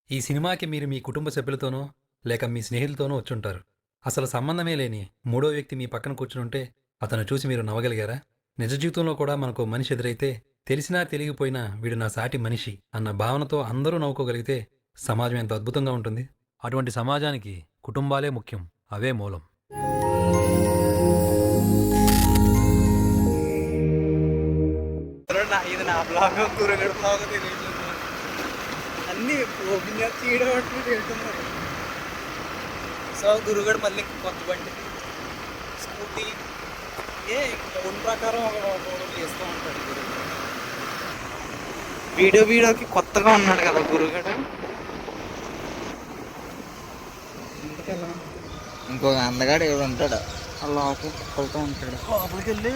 ఈ సినిమాకి మీరు మీ కుటుంబ సభ్యులతోనో, లేక మీ స్నేహితులతోనో వచ్చుంటారు. అసలు సంబంధమే లేని మూడో వ్యక్తి మీ పక్కన కూర్చునుంటే, అతన్ని చూసి మీరు నవ్వగలిగారా? నిజ జీవితంలో కూడా మనకో మనిషి ఎదురైతే, తెలిసినా తెలియకపోయినా వీడు నా సాటి మనిషి అన్న భావనతో అందరూ నవ్వుకోగలిగితే, సమాజం ఎంత అద్భుతంగా ఉంటుంది. అటువంటి సమాజానికి కుటుంబాలే ముఖ్యం. అవే మూలం. ఇది నా బ్లాగ్ కూరగాయల బ్లాగ్ తెలియదు అన్నీ ఓపెన్ చేసి తీయడం అంటే తింటున్నారు. సో గురుగడు మళ్ళీ కొత్త బండి స్కూటీ ఫోన్ ప్రకారం చేస్తూ ఉంటాడు గురుగడు. వీడియోకి కొత్తగా ఉన్నాడు కదా గురుగడు. ఎందుకలా ఇంకొక అందగాడు ఎవడు ఉంటాడు ఆ లోపల కుక్కలతో ఉంటాడు. లోపలికి వెళ్ళి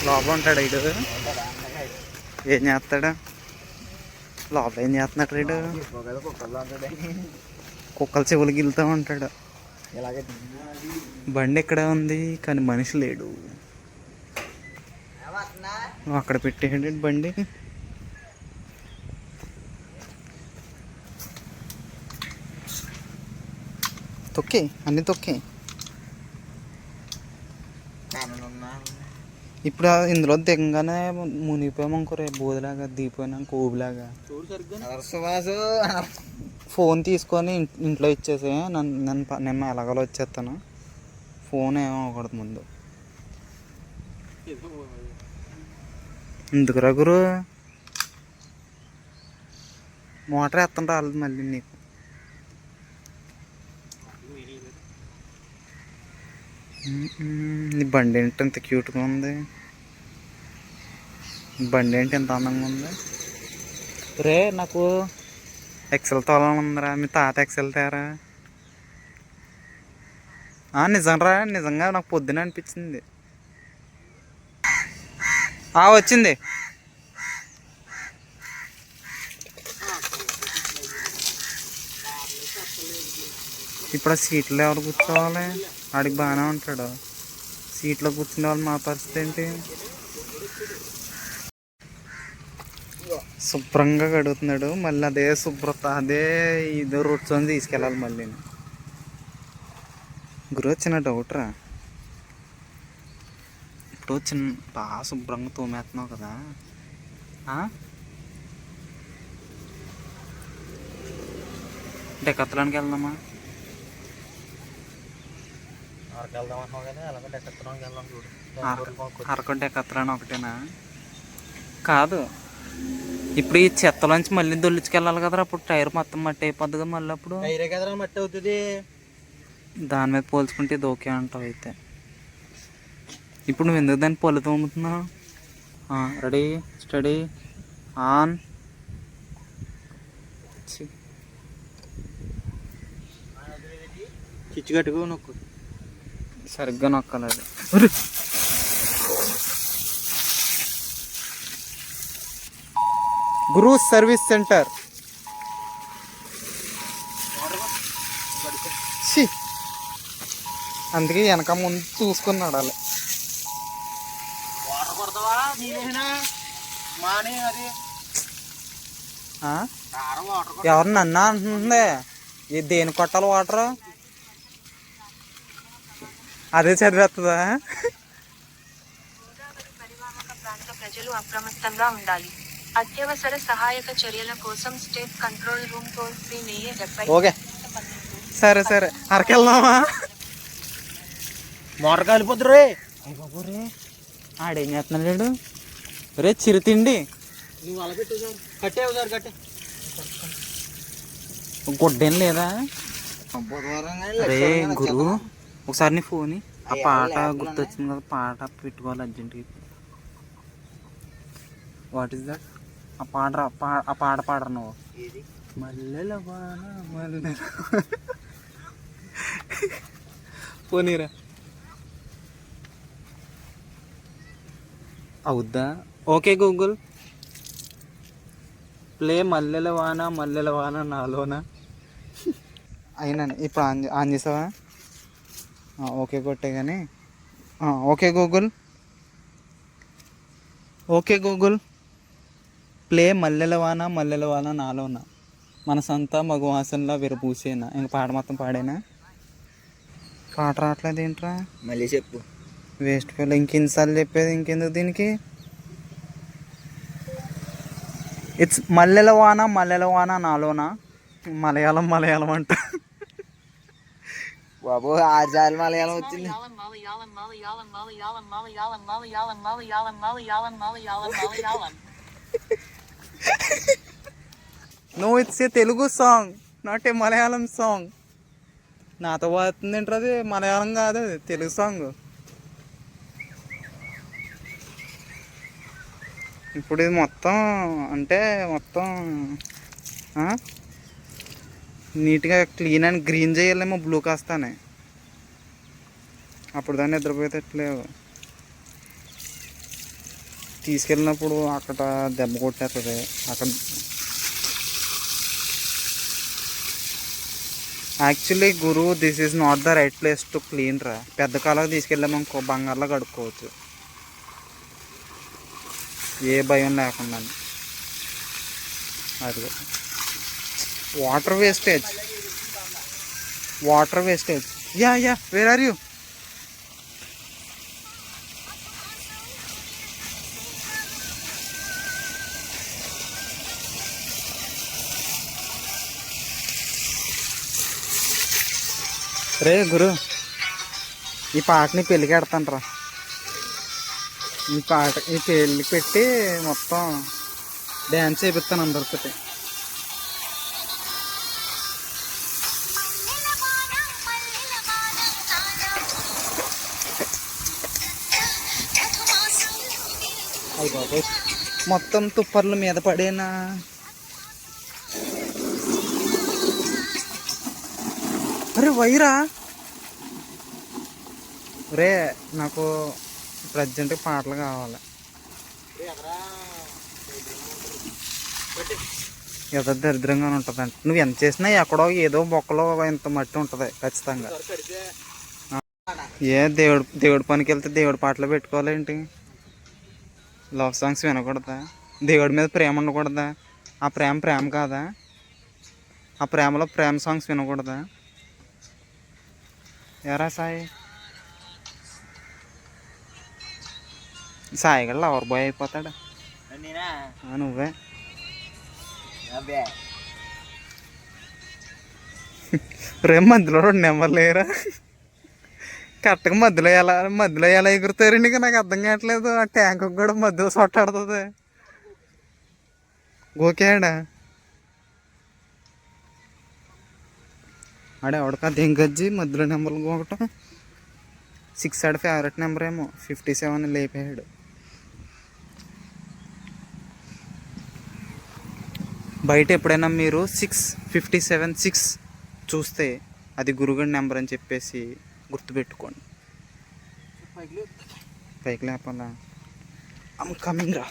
లోపల ఉంటాడు ఇడు. ఏం చేస్తాడు లోపల? ఏం చేస్తున్నాడు రీడు? కుక్కల చెవులు గిలుతూ ఉంటాడు. బండి ఎక్కడ ఉంది కానీ మనిషి లేడు. అక్కడ పెట్టేయండి బండి. తొక్కే అన్ని తొక్కే. ఇప్పుడు ఇందులో దిగంగానే మునిగిపోయాము అనుకోరే, బోధలాగా దిగిపోయినాం కోబులాగా. ఫోన్ తీసుకొని ఇంట్లో ఇచ్చేసి నేను ఎలాగలో వచ్చేస్తాను. ఫోన్ ఏమో ఒకటి ముందు ఎందుకురా గురు? మోటార్ ఎత్తంటే రాలేదు మళ్ళీ నీకు. నీ బండి ఏంటి ఇంత క్యూట్గా ఉంది? బండి ఏంటి ఎంత అందంగా ఉంది? రే నాకు ఎక్సెల్ తోలని ఉందిరా. మీ తాత ఎక్సెల్ తేరా. నిజంరా, నిజంగా నాకు పొద్దున అనిపించింది. వచ్చింది. ఇప్పుడు ఆ సీట్లో ఎవరు కూర్చోవాలి? ఆడికి బాగానే ఉంటాడు. సీట్లో కూర్చునే వాళ్ళు మా పరిస్థితి ఏంటి? శుభ్రంగా కడుగుతున్నాడు. మళ్ళీ అదే శుభ్రత అదే ఇదో రొట్స్ తీసుకెళ్ళాలి మళ్ళీ. గురు చిన్న డౌట్ రా. ఇప్పుడు బాగా శుభ్రంగా తోమేస్తున్నావు కదా, డెక్కత్తడానికి వెళ్దామా? అరకు డెక్కత్తలని ఒకటేనా? కాదు, ఇప్పుడు ఈ చెత్తలోంచి మళ్ళీ దొల్లించుకెళ్ళాలి కదరా. అప్పుడు టైర్ మొత్తం మట్టి అయిపోద్ది కదా. మళ్ళీ అప్పుడు మట్టి అవుతుంది. దాని మీద పోల్చుకుంటే ఇది ఓకే అంటావు అయితే. ఇప్పుడు నువ్వు ఎందుకు దాన్ని పొల్లు తోముతున్నావు? Ready steady on. చిచ్చు కట్టుకో, నొక్కు. సరిగ్గా నొక్కలేదు. గురు సర్వీస్ సెంటర్. అందుకే వెనక ముందు చూసుకుని నడాలి. ఎవరు నన్ను అంటుంది? దేని కొట్టాలి వాటర్? అదే చదివేస్తుందా? ప్రజలు అప్రమత్తంగా ఉండాలి. అత్యవసర సహాయక చర్యల కోసం state control room toll free 70. Okay సరే సరే. అరకెళ్దామా? మోటార్ కాలిపోద్దు రే. రే ఆడేం చేస్తున్నాడు రే? చిరుతిండి నువ్వు అలా పెట్టు సార్. కట్టేవు సార్, కట్టే. గుడ్డేం లేదా రే గురు? ఒకసారి నీ ఫోన్ ఆ పాట గుర్తొచ్చింది కదా, పాట పెట్టుకోవాలి అర్జెంట్గా. What is that? ఆ పాట పాడరు నువ్వు. మల్లెల వాన మల్లెల పోనీరా. అవుద్దా? ఓకే గూగుల్ ప్లే మల్లెల వాన నాలోన. అయినా ఇప్పుడు ఆన్ చేసావా? ఓకే కొట్టే కానీ. ఓకే గూగుల్ ప్లే మల్లెల వాన నాలోన మనసంతా మగవాసనలా విరపూసేనా. ఇంక పాట మొత్తం పాడేనా? పాట రావట్లేదు ఏంట్రా? మళ్ళీ చెప్పు. వేస్ట్ ఫెల్. ఇంకెన్నిసార్లు చెప్పేది, ఇంకెందుకు దీనికి? ఇట్స్ మల్లెల వాన నాలోన. మలయాళం అంట. బాబు 6 సార్లు మలయాళం వచ్చింది. No, it's a Telugu song, not a Malayalam song. నాతో పోతుంది ఏంట్రా? అది మలయాళం కాదు, అది తెలుగు సాంగ్. ఇప్పుడు ఇది మొత్తం అంటే మొత్తం నీట్గా క్లీన్ అండ్ గ్రీన్ చేయాలేమో బ్లూ కాస్తానే. అప్పుడు దాన్ని నిద్రపోయేటట్లేవు. తీసుకెళ్ళినప్పుడు అక్కడ దెబ్బ కొట్టేస్తుంది. అక్కడ actually Guru, this is not the right place to clean రా. పెద్ద కాలకు తీసుకెళ్ళామనుకో బంగారులో కడుక్కోవచ్చు, ఏ భయం లేకుండా. అది water wastage. Yeah where are you? రే గురు, ఈ పాటని పెళ్ళికి పెడతాను రా. ఈ పెళ్ళికి పెట్టి మొత్తం డ్యాన్స్ చేపిస్తాను అందరితో. బాబు మొత్తం తుప్పర్ల మీద పడేనా. అరే వైరా రే, నాకు ఇప్పుడు అర్జెంటుగా పాటలు కావాలి. ఏదో దరిద్రంగానే ఉంటుంది అంటే నువ్వు ఎంత చేసినా ఎక్కడో ఏదో బొక్కలో ఇంత మట్టి ఉంటుంది ఖచ్చితంగా. దేవుడి పనికి వెళ్తే దేవుడి పాటలు పెట్టుకోవాలేంటి? Love songs వినకూడదా? దేవుడి మీద ప్రేమ ఉండకూడదా? ఆ ప్రేమ కాదా? ఆ ప్రేమలో ప్రేమ సాంగ్స్ వినకూడదా? ఎరా సాయి గడ లవర్ బాయ్ అయిపోతాడా? నువ్వే రేపు మధ్యలో 2 నెంబర్లు లేరా? కరెక్ట్గా మధ్యలో ఎలా ఎగురుతారండి? నాకు అర్థం కావట్లేదు. ఆ ట్యాంక్ కూడా మధ్యలో సొట్టాడుతుంది. ఓకేడా ఆడే ఎవడికా దింగజ్జి మధ్యలో నెంబర్లు ఒకటం. 6 ఆడ ఫేవరెట్ నెంబర్ ఏమో 57 లేపాడు. బయట ఎప్పుడైనా మీరు 6 చూస్తే అది గురుగడి నెంబర్ అని చెప్పేసి గుర్తుపెట్టుకోండి. పైకి లేపాలా? ఐమ్ కమింగ్ రా.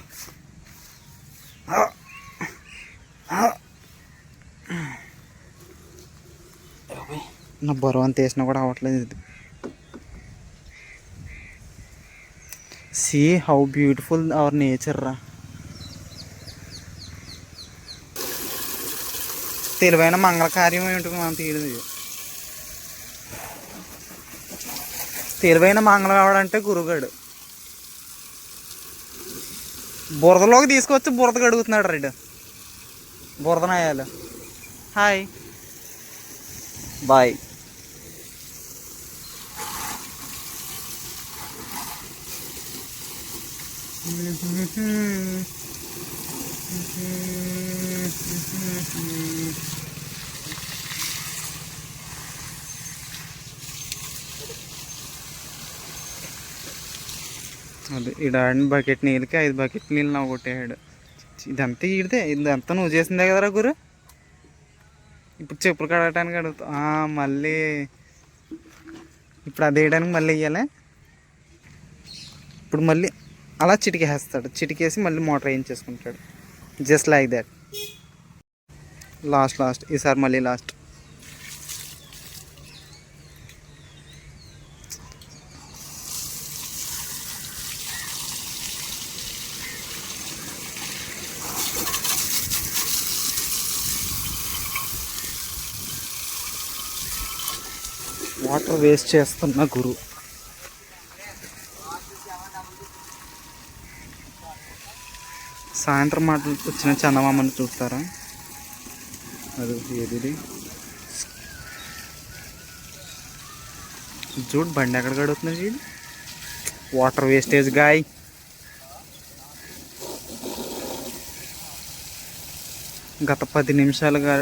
నా బరువు అంత వేసినా కూడా అవ్వట్లేదు ఇది. See how beautiful our nature రా. తెలివైన మంగళ కార్యం ఏంటి మనం తీయదు. తెలివైన మంగళ కావడంటే గురుగాడు బురదలోకి తీసుకొచ్చి బురద కడుగుతున్నాడు రైడ్. బురదనాయాలు. Hi boy. అది ఈడాడిన బకెట్ నీళ్ళకి 5 బకెట్ నీళ్ళు నవ్వు కొట్టేయాడు. ఇదంతా ఇదంతా నువ్వు చేసిందే కదరా గురు. ఇప్పుడు చెప్పులు కడగటానికి అడుగుతా మళ్ళీ. ఇప్పుడు అది వేయడానికి మళ్ళీ వేయాలి. ఇప్పుడు మళ్ళీ అలా చిటికేస్తాడు. చిటికేసి మళ్ళీ మోటార్ వేయించేసుకుంటాడు. Just like that. లాస్ట్ ఈసారి మళ్ళీ లాస్ట్. వాటర్ వేస్ట్ చేస్తున్న గురు. సాయంత్రం మాటలు వచ్చిన చందమామని చూస్తారా? అది ఏది చూడు, బండి ఎక్కడ గడుగుతుంది చూడు. Water wastage guy. గత 10 నిమిషాలుగా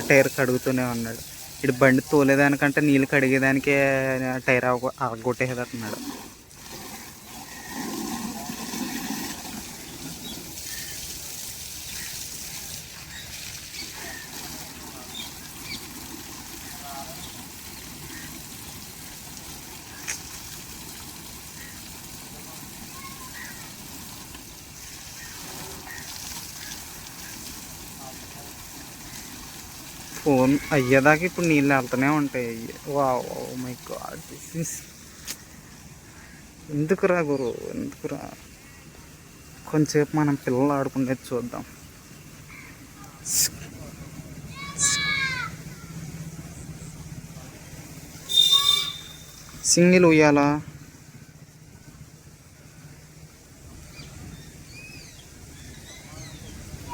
టైర్ కడుగుతూనే ఉన్నాడు. ఇటు బండి తోలేదానికంటే నీళ్ళు కడిగేదానికే టైర్ అగొట్టేసేటట్టున్నాడు. ఫోన్ అయ్యేదాకా ఇప్పుడు నీళ్ళు వెళ్తూనే ఉంటాయి. Wow, oh my god, this is ఎందుకురా గురు, ఎందుకురా? కొంచెంసేపు మనం పిల్లలు ఆడుకునేది చూద్దాం. సింగిల్ ఉయ్యాలా?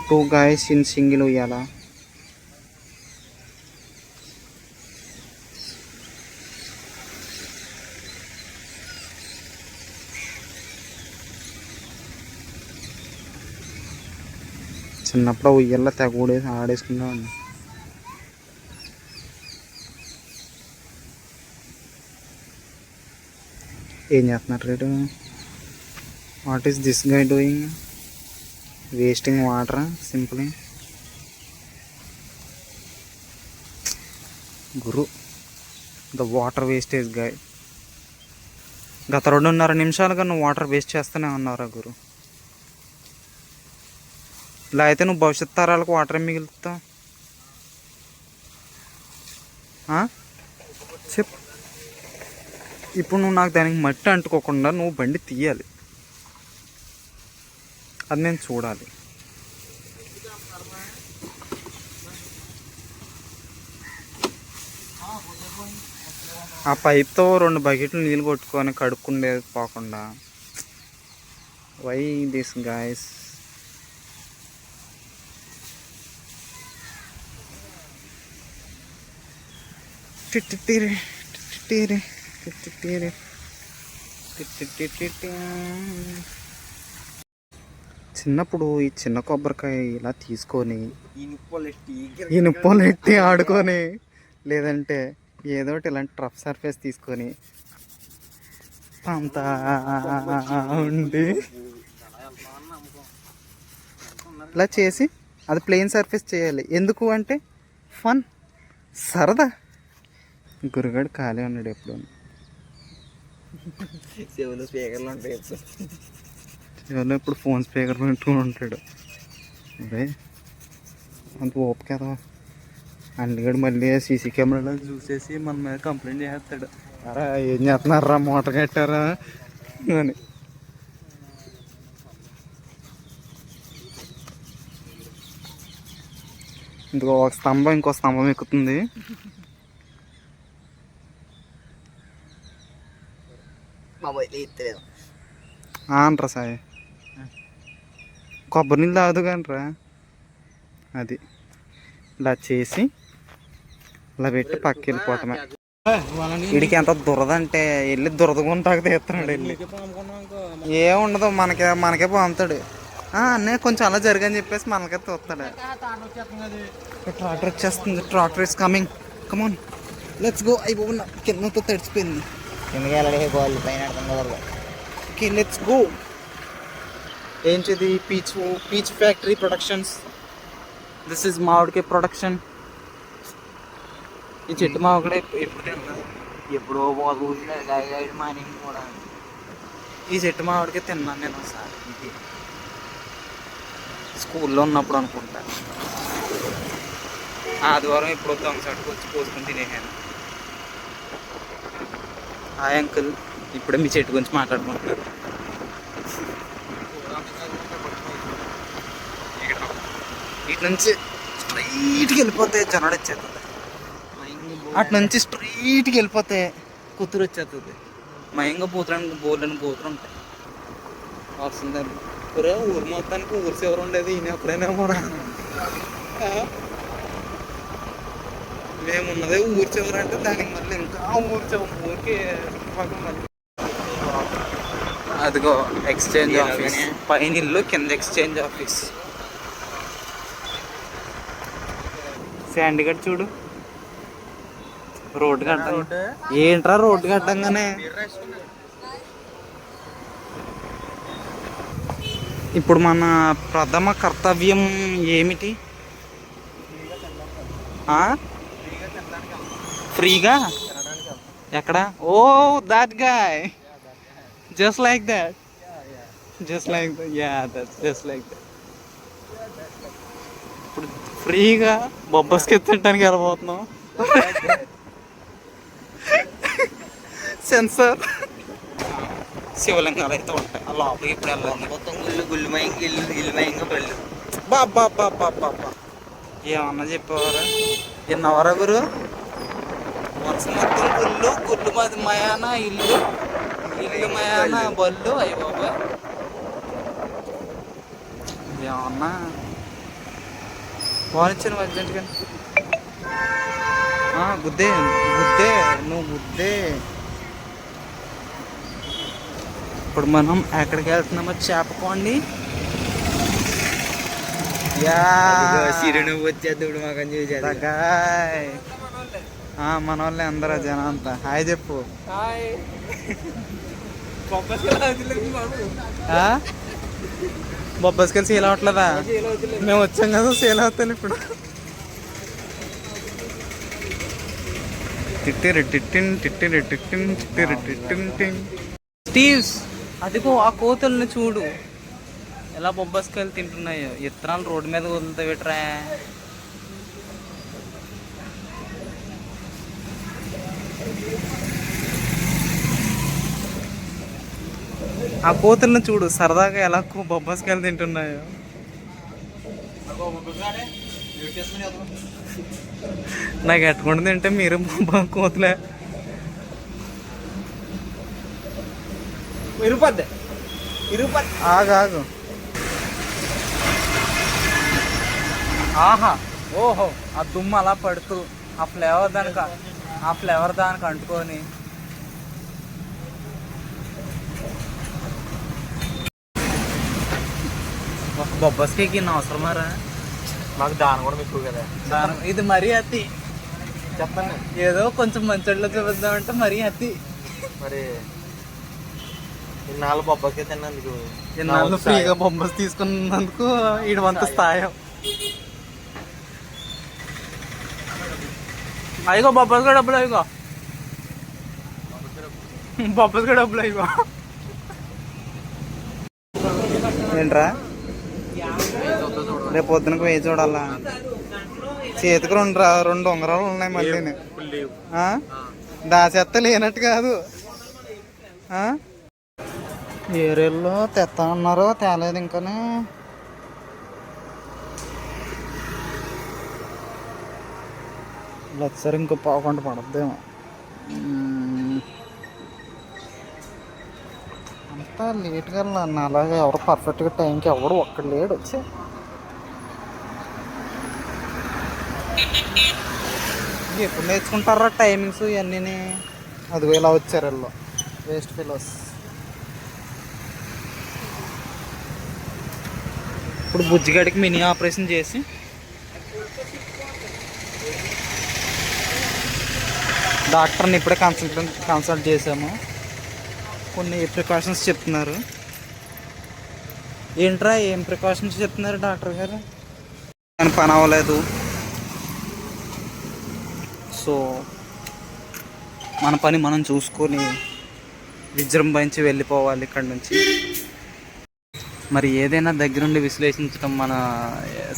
టూ guys in సింగిల్ ఉయ్యాలా? చిన్నప్పుడు ఉయ్యల్లో తెగ ఆడేసుకున్నాను. ఏం చేస్తున్నారు రేటు? What is this guy doing? Wasting water simply. గురు, ద వాటర్ వేస్టేజ్ గై. గత 2.5 నిమిషాలుగా నువ్వు వాటర్ వేస్ట్ చేస్తూనే ఉన్నావురా గురు. ఇలా అయితే నువ్వు భవిష్యత్ తరాలకు వాటర్ మిగులుతావు. చెప్పు. ఇప్పుడు నువ్వు నాకు దానికి మట్టి అంటుకోకుండా నువ్వు బండి తీయాలి, అది నేను చూడాలి. ఆ పైప్తో 2 బకెట్లు నీళ్ళు కొట్టుకొని కడుక్కుండేది పోకుండా. Why this guys? చిన్నప్పుడు ఈ చిన్న కొబ్బరికాయ ఇలా తీసుకొని ఇనుపలు ఎట్టి ఆడుకొని, లేదంటే ఏదో ఒకటి ఇలాంటి రఫ్ సర్ఫేస్ తీసుకొని అంతా ఉండి ఇలా చేసి అది ప్లెయిన్ సర్ఫేస్ చేయాలి. ఎందుకు అంటే ఫన్, సరదా. గురుగాడు ఖాళీ ఉన్నాడు ఎప్పుడు. చెవులు స్పీకర్లు ఉంటాయి, చెవులో ఇప్పుడు ఫోన్ స్పీకర్ పెట్టుకుని ఉంటాడు. అదే అంత ఓపిక కదా. అందుకని మళ్ళీ సీసీ కెమెరాలో చూసేసి మన మీద కంప్లైంట్ చేస్తాడు. అరా ఏం చేస్తున్నారా, మోటార్ కట్టారా అని. ఇంకో ఒక స్తంభం ఇంకో స్తంభం ఎక్కుతుంది. అనరా సాయి, కొబ్బరి నీళ్ళు తాగదు కానరా. అది ఇలా చేసి ఇలా పెట్టి పక్కకి వెళ్ళిపోవటమే. వీడికి ఎంత దురద అంటే వెళ్ళి దురదగుంటాక తీస్తున్నాడు. వెళ్ళి ఏముండదు, మనకే బాగుతాడు. అన్నీ కొంచెం అలా జరగని చెప్పేసి మనకే చూస్తాడు. ట్రాక్టర్ వచ్చేస్తుంది. Tractor is coming. Come on let's go. అయిపోయినా కిందతో తడిచిపోయింది. Okay let's go. ఏంటిది? Peach factory productions. This is మామిడికాయ ప్రొడక్షన్. ఈ చెట్టు మామిడికాయ ఎప్పుడో మార్నింగ్ కూడా ఈ చెట్టు మామిడికాయ తిన్నాను నేను ఒకసారి, స్కూల్లో ఉన్నప్పుడు అనుకుంటా. ఆదివారం ఇప్పుడు దొంగసాటుకు వచ్చి పోసుకొని తినేసాను. హాయ్ అంకుల్, ఇప్పుడే మీ చెట్టు గురించి మాట్లాడుకుంటున్నాను. ఇటు నుంచి స్ట్రైట్కి వెళ్ళిపోతే జనడ వచ్చేస్తుంది. అటు నుంచి స్ట్రైట్కి వెళ్ళిపోతే కూతురు వచ్చేస్తుంది. మయంగా పోతుడానికి బోర్లని కూతురు ఉంటాయి వస్తుందండి. ఒరే ఊరు మొత్తానికి ఊరు చివరు ఉండేది ఈయన ఎప్పుడైనా కూడా మేమున్నదే ఊరు చివరు అంటే దానికి మళ్ళీ ఇంకా ఊరు చివరి ఊరికి మళ్ళీ అదిగో ఎక్స్చేంజ్ ఆఫీస్, పైన ఇల్లు కింద ఎక్స్చేంజ్ ఆఫీస్. శాండీ గడ్ చూడు రోడ్డు కట్టంగా ఏంట్రా రోడ్డు కట్టంగానే. ఇప్పుడు మన ప్రథమ కర్తవ్యం ఏమిటి? ఫ్రీగా ఎక్కడ? Oh that guy, just like that, just like that, yeah that's just like that. ఇప్పుడు ఫ్రీగా బొబ్బస్కి తినడానికి వెళ్ళబోతున్నాం. సెన్సర్ శివలింగాలు అయితే ఉంటాయి ఆ లోపలికి ఇప్పుడు వెళ్ళాలి. మొత్తం గుళ్ళుమయంగా ఇల్లుమయంగా పళ్ళు. బాబా బాబా బాబా ఏమన్నా చెప్పేవారా? ఎన్నవరా గురు? వరుస మొత్తం గుళ్ళు మది మయాన ఇల్లు మయాన బళ్ళు. అయ్యి బాబా ఏమన్నా పోనిచ్చాను అర్జెంట్గా. గుద్దే గుద్దే నువ్వు గుద్దే. ఇప్పుడు మనం ఎక్కడికి వెళ్తున్నామో చెప్పకోండి. చిరునవ్వు వచ్చేద్దుడు మాకని చూసేది. మన వాళ్ళే అందరూ జనం అంతా హాయ్ చెప్పు. బొబ్బస్కెళ్ళి సేల్ అవ్వట్లేదా? మేము వచ్చాం కదా సేల్ అవుతాను ఇప్పుడు. స్టీవ్స్ అదిగో ఆ కోతుల్ని చూడు ఎలా బొబ్బస్కాయలు తింటున్నాయో. ఇత్తనాలు రోడ్డు మీద వదులుతా పెట్టరా. ఆ కోతుల్ని చూడు సరదాగా ఎలా బొబ్బస్కాయలు తింటున్నాయో. నాకు ఎట్టుకుంటుంది తింటే మీరు కోతులే. ఆగు. ఆహా ఓహో ఆ దుమ్ము అలా పడుతూ ఆ ఫ్లేవర్ దానికి అంటుకొని ఒక బొబ్బస్కేకి ఇన్ని అవసరమారా? మాకు దాని కూడా మీకు కదా. ఇది మరీ అతి. చెప్పండి ఏదో కొంచెం మంచోళ్ళలో చూపిద్దామంటే మరీ అతి. మరి ఇన్నాళ్ళు బొబ్బకే తిన్నందుకు, ఇన్నాళ్ళు ఫ్రీగా బొబ్బస్ తీసుకున్నందుకు ఈడు వంత స్థాయం. అయ్యో బొబ్బస్గా డబ్బులు, అయ్యో బొబ్బస్గా డబ్బులు. అయ్యో ఏంట్రా రేపు పొద్దునకు వేయి చూడాలా? చేతికి రెండు ఉంగరాలు ఉన్నాయి మళ్ళీ. దాచెత్త లేనట్టు కాదు. ఏరేళ్ళు తెస్తా అన్నారు తేలేదు ఇంకానే. ఒకసారి ఇంకో పావుగంట పడద్దేమో. అంతా లేట్గా వెళ్ళాను. అలాగే ఎవరు పర్ఫెక్ట్గా టైంకి ఎవడు ఒక్కడు లేడు వచ్చి. ఎప్పుడు నేర్చుకుంటారా టైమింగ్స్ ఇవన్నీ? అదిగో ఇలా వచ్చారు వీళ్ళు వేస్ట్ ఫెలోస్. ఇప్పుడు బుజ్జిగాడికి మినీ ఆపరేషన్ చేసి డాక్టర్ని ఇప్పుడే కన్సల్ట్ చేసాము. కొన్ని ప్రికాషన్స్ చెప్తున్నారు. ఏంట్రా ఏం ప్రికాషన్స్ చెప్తున్నారు డాక్టర్ గారు? కానీ పని అవ్వలేదు. సో మన పని మనం చూసుకొని విజృంభించి వెళ్ళిపోవాలి ఇక్కడి నుంచి. మరి ఏదైనా దగ్గరుండి విశ్లేషించడం మన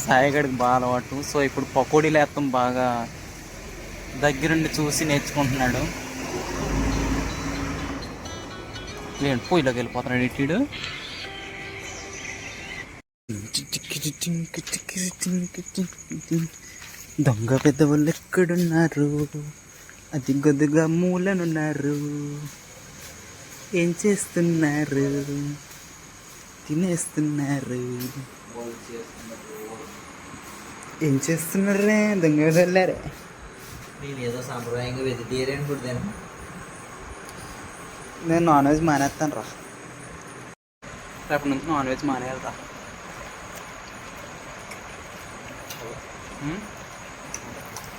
సాయిగడికి బాగా అలవాటు. సో ఇప్పుడు పకోడీలు వేస్తాం బాగా దగ్గరుండి చూసి నేర్చుకుంటున్నాడు. ఏంటి పొయ్యిలోకి వెళ్ళిపోతున్నాడు ఇటీడు. దొంగ పెద్దవాళ్ళు ఎక్కడున్నారు? అది కొద్దిగా మూలనున్నారు. ఏం చేస్తున్నారు? తినేస్తున్నారు. ఏం చేస్తున్నారే దొంగ వెళ్ళారే. నేను ఏదో సాంప్రదాయంగా వెజిటేరియన్ ఫుడ్ తిన్నా. నేను నాన్ వెజ్ మానేస్తాను రా. రేపటి నుంచి నాన్ వెజ్ మానేయాలి రా.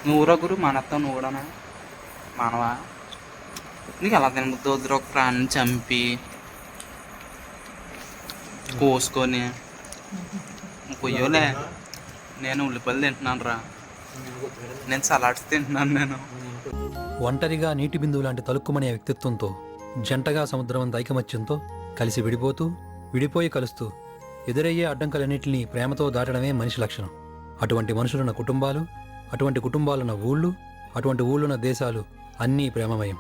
నువ్వురా గురు మానేస్తావు. నువ్వు కూడా మానవా? నీకు ఎలా తినబుద్ది వద్దురు? ఒక ప్రాణిని చంపి కోసుకొని పొయ్యోలే. నేను ఉల్లిపల్లి తింటున్నాను రా. నేను సలాడ్స్ తింటున్నాను. నేను ఒంటరిగా నీటి బిందువు లాంటి తలుక్కుమనే వ్యక్తిత్వంతో, జంటగా సముద్రమంత ఐకమత్యంతో, కలిసి విడిపోతూ, విడిపోయి కలుస్తూ, ఎదురయ్యే అడ్డంకులన్నింటినీ ప్రేమతో దాటడమే మనిషి లక్షణం. అటువంటి మనుషులున్న కుటుంబాలు, అటువంటి కుటుంబాలున్న ఊళ్ళు, అటువంటి ఊళ్ళున్న దేశాలు అన్నీ ప్రేమమయం.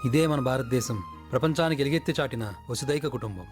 ఇదే మన భారతదేశం ప్రపంచానికి ఎలుగెత్తి చాటిన వసుదైక కుటుంబం.